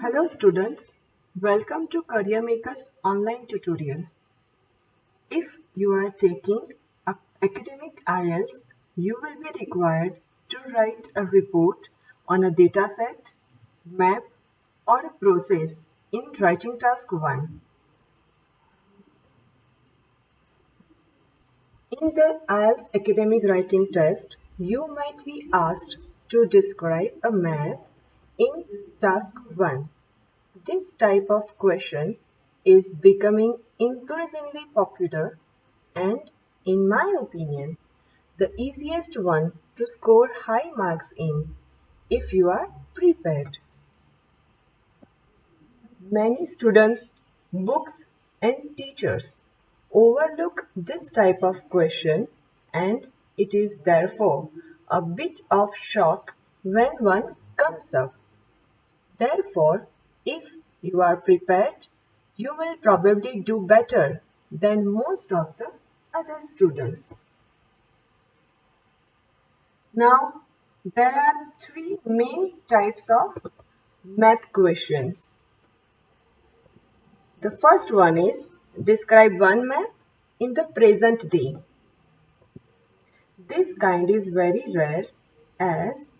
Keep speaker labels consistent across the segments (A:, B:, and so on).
A: Hello students, welcome to Career Maker's online tutorial. If you are taking academic Ielts, you will be required to write a report on a dataset, map or a process in writing task 1. In the Ielts academic writing test, you might be asked to describe a map in task 1. This type of question is becoming increasingly popular and, in my opinion, the easiest one to score high marks in if you are prepared. Many students, books and teachers overlook this type of question and it is therefore a bit of shock when one comes up. Therefore, if you are prepared, you will probably do better than most of the other students. Now, there are three main types of map questions. The first one is describe one map in the present day. This kind is very rare as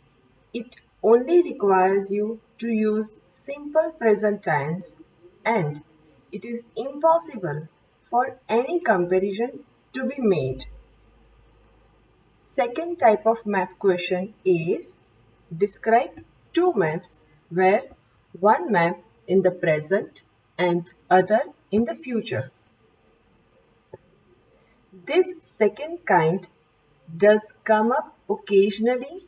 A: it only requires you to use simple present tense and it is impossible for any comparison to be made. Second type of map question is describe two maps where one map in the present and other in the future. This second kind does come up occasionally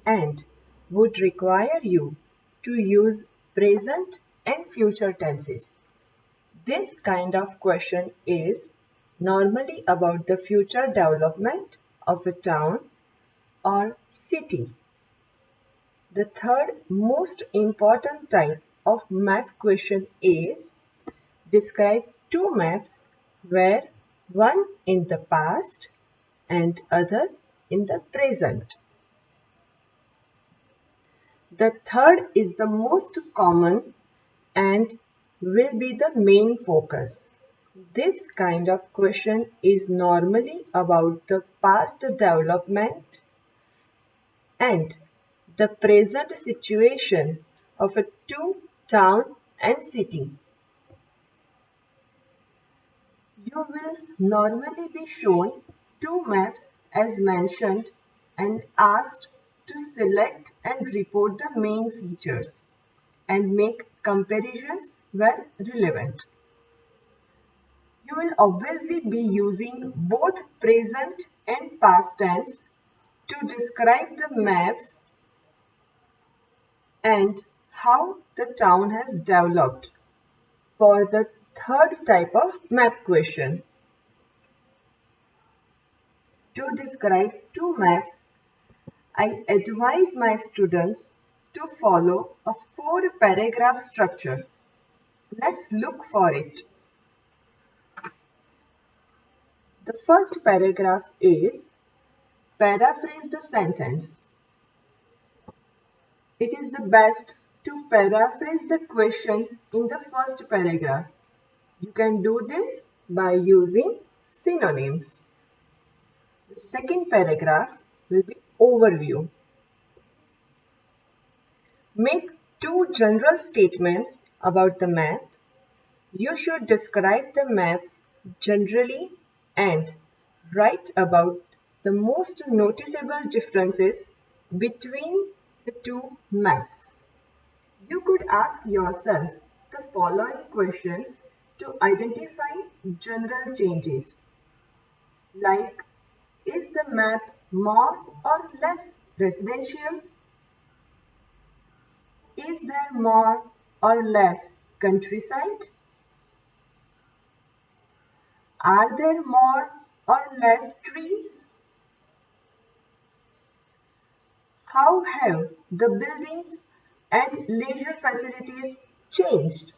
A: and would require you to use present and future tenses. This kind of question is normally about the future development of a town or city. The third most important type of map question is describe two maps where one in the past and other in the present. The third is the most common and will be the main focus. This kind of question is normally about the past development and the present situation of a town and city. You will normally be shown two maps as mentioned and asked to select and report the main features and make comparisons where relevant. You will obviously be using both present and past tense to describe the maps and how the town has developed for the third type of map question. To describe two maps, I advise my students to follow a 4-paragraph structure. Let's look for it. The first paragraph is paraphrase the sentence. It is the best to paraphrase the question in the first paragraph. You can do this by using synonyms. The second paragraph will be overview. Make two general statements about the map. You should describe the maps generally and write about the most noticeable differences between the two maps. You could ask yourself the following questions to identify general changes. Like, is the map more or less residential? Is there more or less countryside? Are there more or less trees? How have the buildings and leisure facilities changed?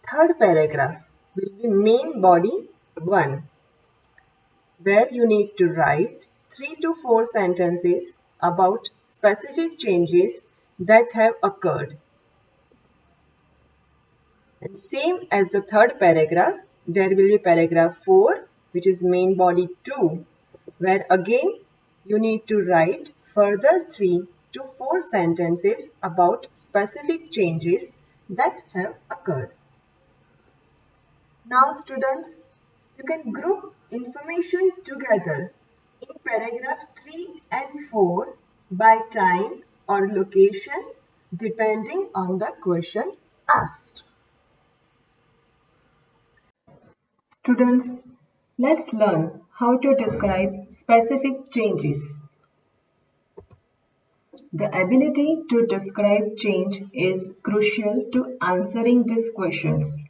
A: Third paragraph will be main body 1, where you need to write 3 to 4 sentences about specific changes that have occurred. And same as the third paragraph, there will be paragraph 4, which is main body 2, where again you need to write further 3 to 4 sentences about specific changes that have occurred. Now students, you can group information together in paragraph 3 and 4 by time or location depending on the question asked. Students, let's learn how to describe specific changes. The ability to describe change is crucial to answering these questions.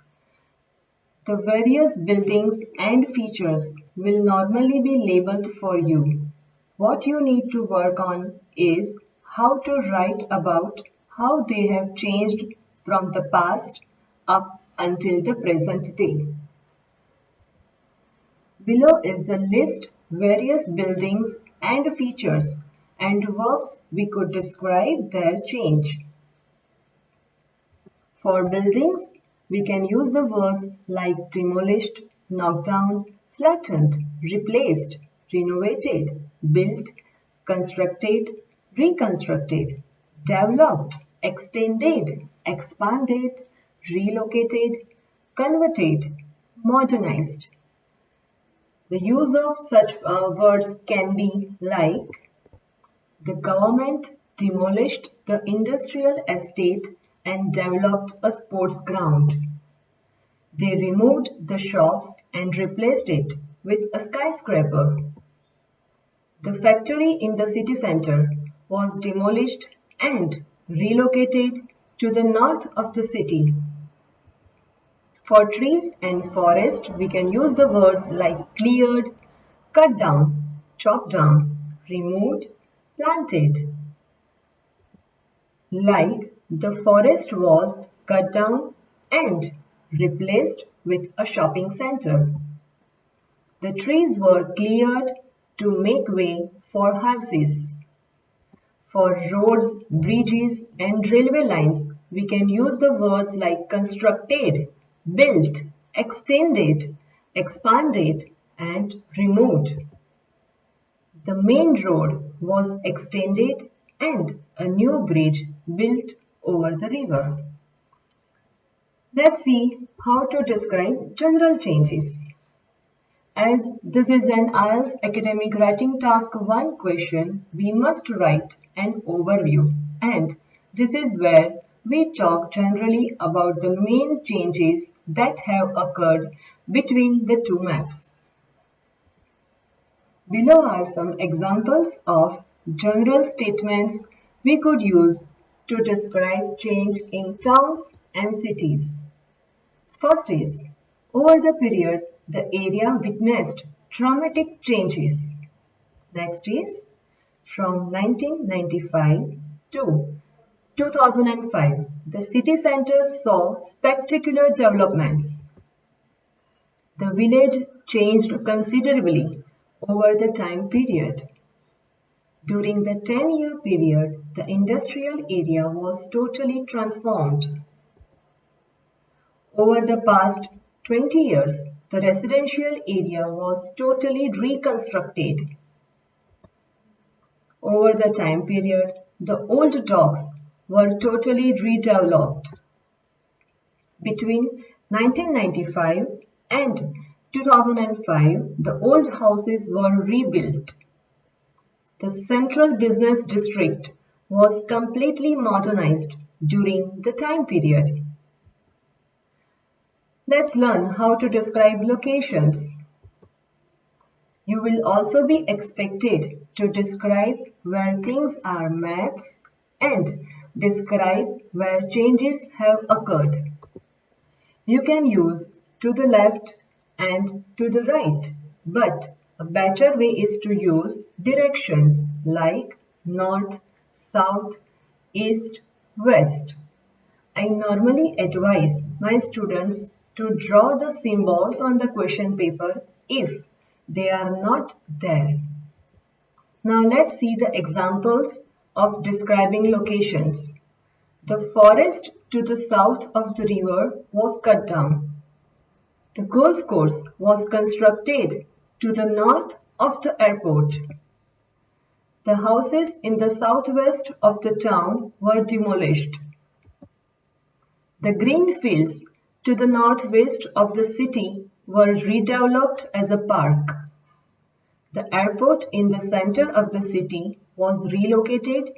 A: The various buildings and features will normally be labeled for you. What you need to work on is how to write about how they have changed from the past up until the present day. Below is the list various buildings and features and verbs we could describe their change. For buildings, we can use the words like demolished, knocked down, flattened, replaced, renovated, built, constructed, reconstructed, developed, extended, expanded, relocated, converted, modernized. The use of such words can be like: the government demolished the industrial estate and developed a sports ground. They removed the shops and replaced it with a skyscraper. The factory in the city center was demolished and relocated to the north of the city. For trees and forest, we can use the words like cleared, cut down, chopped down, removed, planted. Like the forest was cut down and replaced with a shopping center. The trees were cleared to make way for houses. For roads, bridges, and railway lines, we can use the words like constructed, built, extended, expanded, and removed. The main road was extended and a new bridge built over the river. Let's see how to describe general changes. As this is an Ielts academic writing task 1 question, we must write an overview, and this is where we talk generally about the main changes that have occurred between the two maps. Below are some examples of general statements we could use to describe change in towns and cities. First is, over the period, the area witnessed dramatic changes. Next is, from 1995 to 2005, the city centre saw spectacular developments. The village changed considerably over the time period. During the 10-year period, the industrial area was totally transformed. Over the past 20 years, the residential area was totally reconstructed. Over the time period, the old docks were totally redeveloped. Between 1995 and 2005, the old houses were rebuilt. The central business district was completely modernized during the time period. Let's learn how to describe locations. You will also be expected to describe where things are maps and describe where changes have occurred. You can use to the left and to the right, but a better way is to use directions like north, south, east, west. I normally advise my students to draw the symbols on the question paper if they are not there. Now let's see the examples of describing locations. The forest to the south of the river was cut down. The golf course was constructed to the north of the airport. The houses in the southwest of the town were demolished. The green fields to the northwest of the city were redeveloped as a park. The airport in the center of the city was relocated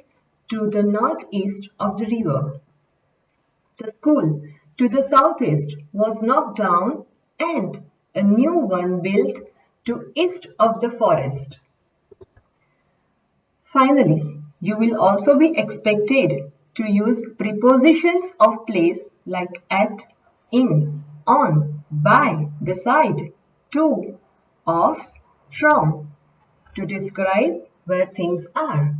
A: to the northeast of the river. The school to the southeast was knocked down and a new one built to east of the forest. Finally, you will also be expected to use prepositions of place like at, in, on, by, beside, to, of, from to describe where things are.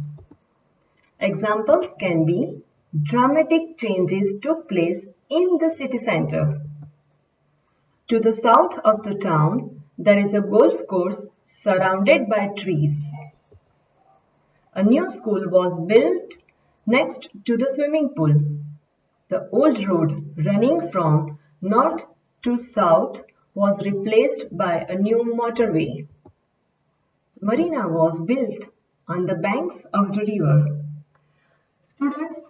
A: Examples can be dramatic changes took place in the city center. To the south of the town, there is a golf course surrounded by trees. A new school was built next to the swimming pool. The old road running from north to south was replaced by a new motorway. The marina was built on the banks of the river. Students,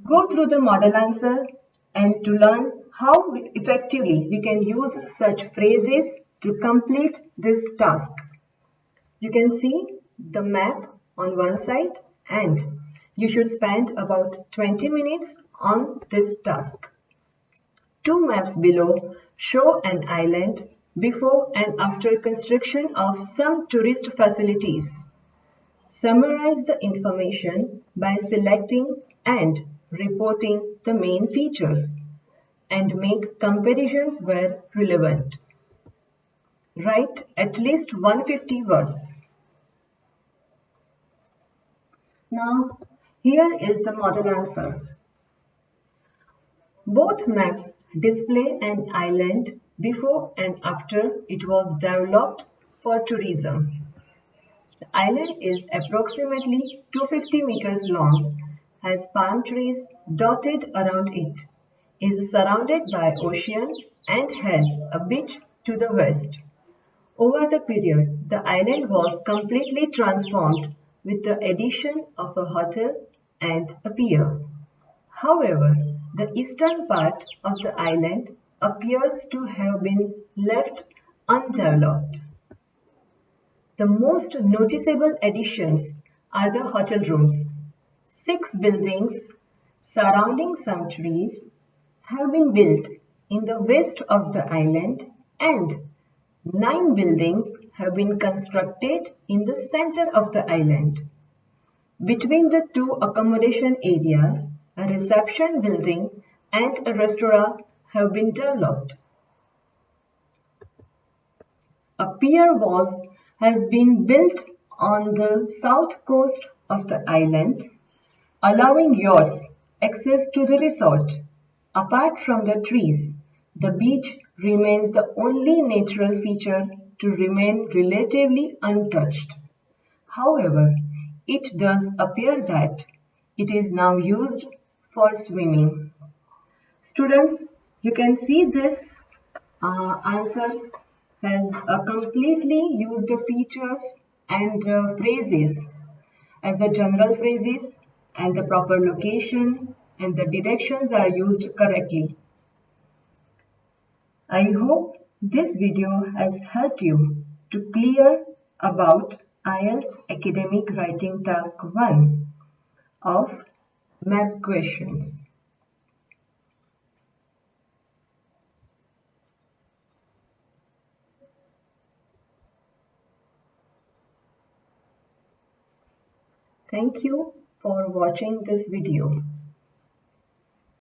A: go through the model answer and to learn how effectively we can use such phrases to complete this task. You can see the map on one side and you should spend about 20 minutes on this task. Two maps below show an island before and after construction of some tourist facilities. Summarize the information by selecting and reporting the main features and make comparisons where relevant. Write at least 150 words. Now, here is the model answer. Both maps display an island before and after it was developed for tourism. The island is approximately 250 meters long, has palm trees dotted around it, is surrounded by ocean and has a beach to the west. Over the period, the island was completely transformed with the addition of a hotel and a pier. However, the eastern part of the island appears to have been left undeveloped. The most noticeable additions are the hotel rooms. 6 buildings surrounding some trees have been built in the west of the island and 9 buildings have been constructed in the center of the island. Between the two accommodation areas, a reception building and a restaurant have been developed. A pier has been built on the south coast of the island, allowing yachts access to the resort. Apart from the trees, the beach remains the only natural feature to remain relatively untouched. However, it does appear that it is now used for swimming. Students, you can see this answer has completely used the features and phrases as the general phrases and the proper location and the directions are used correctly. I hope this video has helped you to clear about Ielts Academic Writing Task 1 of Map Questions. Thank you for watching this video.